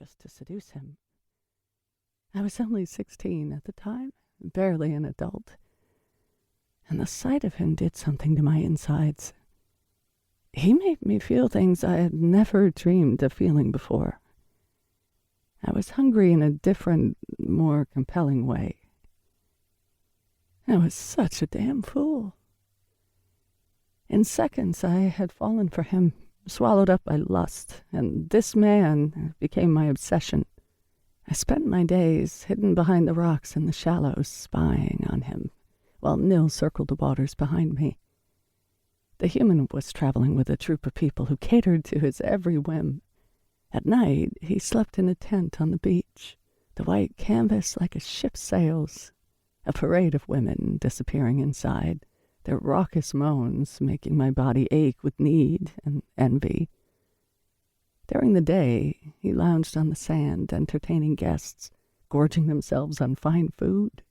just to seduce him. I was only 16 at the time, barely an adult, and the sight of him did something to my insides. He made me feel things I had never dreamed of feeling before. I was hungry in a different, more compelling way. I was such a damn fool. In seconds, I had fallen for him, swallowed up by lust, and this man became my obsession. I spent my days hidden behind the rocks in the shallows, spying on him, while Nil circled the waters behind me. The human was traveling with a troop of people who catered to his every whim. At night, he slept in a tent on the beach, the white canvas like a ship's sails, a parade of women disappearing inside, their raucous moans making my body ache with need and envy. During the day, he lounged on the sand, entertaining guests, gorging themselves on fine food.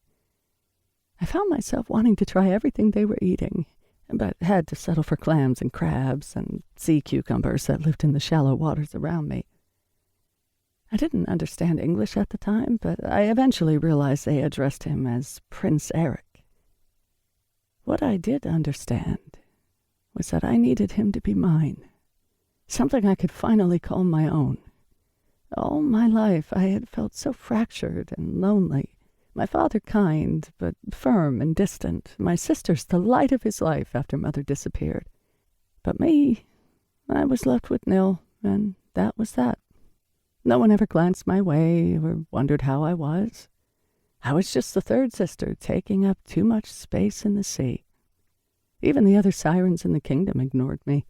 I found myself wanting to try everything they were eating, but had to settle for clams and crabs and sea cucumbers that lived in the shallow waters around me. I didn't understand English at the time, but I eventually realized they addressed him as Prince Eric. What I did understand was that I needed him to be mine, something I could finally call my own. All my life I had felt so fractured and lonely. My father kind, but firm and distant. My sisters the light of his life after mother disappeared. But me, I was left with Nil, and that was that. No one ever glanced my way or wondered how I was. I was just the third sister, taking up too much space in the sea. Even the other sirens in the kingdom ignored me.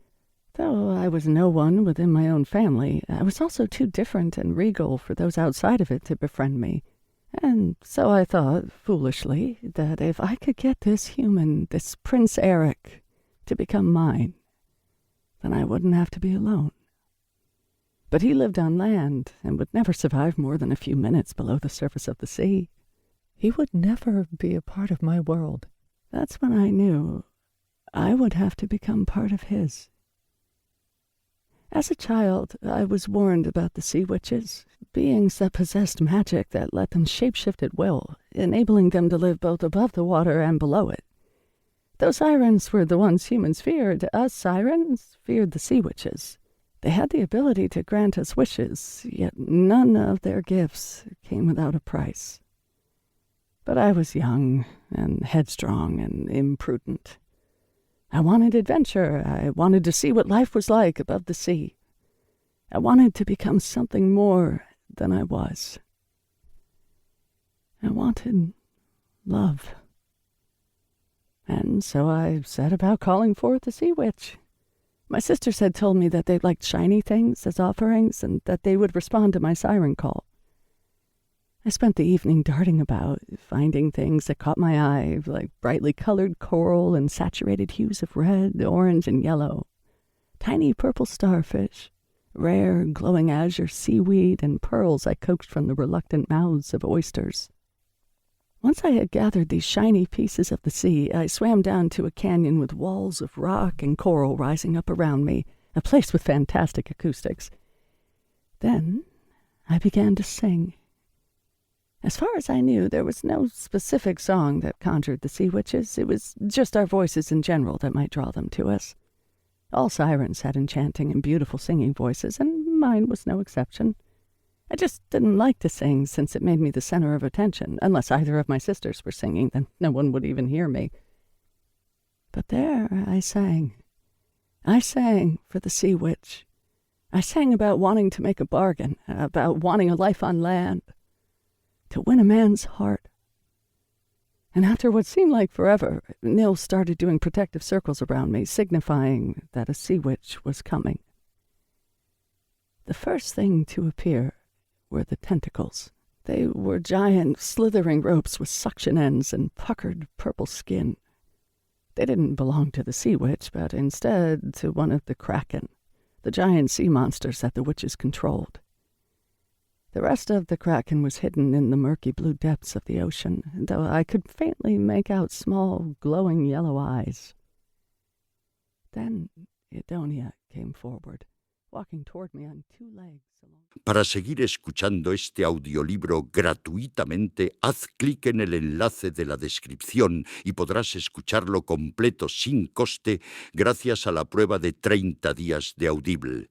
Though I was no one within my own family, I was also too different and regal for those outside of it to befriend me. And so I thought, foolishly, that if I could get this human, this Prince Eric, to become mine, then I wouldn't have to be alone. But he lived on land and would never survive more than a few minutes below the surface of the sea. He would never be a part of my world. That's when I knew I would have to become part of his. As a child, I was warned about the sea witches, beings that possessed magic that let them shapeshift at will, enabling them to live both above the water and below it. Those sirens were the ones humans feared. Us sirens feared the sea witches. They had the ability to grant us wishes, yet none of their gifts came without a price. But I was young and headstrong and imprudent. I wanted adventure. I wanted to see what life was like above the sea. I wanted to become something more than I was. I wanted love. And so I set about calling forth the sea witch. My sisters had told me that they liked shiny things as offerings and that they would respond to my siren call. I spent the evening darting about, finding things that caught my eye, like brightly colored coral and saturated hues of red, orange, and yellow, tiny purple starfish, rare glowing azure seaweed, and pearls I coaxed from the reluctant mouths of oysters. Once I had gathered these shiny pieces of the sea, I swam down to a canyon with walls of rock and coral rising up around me, a place with fantastic acoustics. Then I began to sing. As far as I knew, there was no specific song that conjured the sea witches. It was just our voices in general that might draw them to us. All sirens had enchanting and beautiful singing voices, and mine was no exception. I just didn't like to sing since it made me the center of attention. Unless either of my sisters were singing, then no one would even hear me. But there I sang. I sang for the sea witch. I sang about wanting to make a bargain, about wanting a life on land, to win a man's heart. And after what seemed like forever, Nil started doing protective circles around me, signifying that a sea witch was coming. The first thing to appear were the tentacles. They were giant, slithering ropes with suction ends and puckered purple skin. They didn't belong to the sea witch, but instead to one of the kraken, the giant sea monsters that the witches controlled. The rest of the kraken was hidden in the murky blue depths of the ocean, though I could faintly make out small, glowing yellow eyes. Then Idonia came forward, walking toward me on 2 legs along. Para seguir escuchando este audiolibro gratuitamente, haz clic en el enlace de la descripción y podrás escucharlo completo sin coste gracias a la prueba de 30 días de Audible.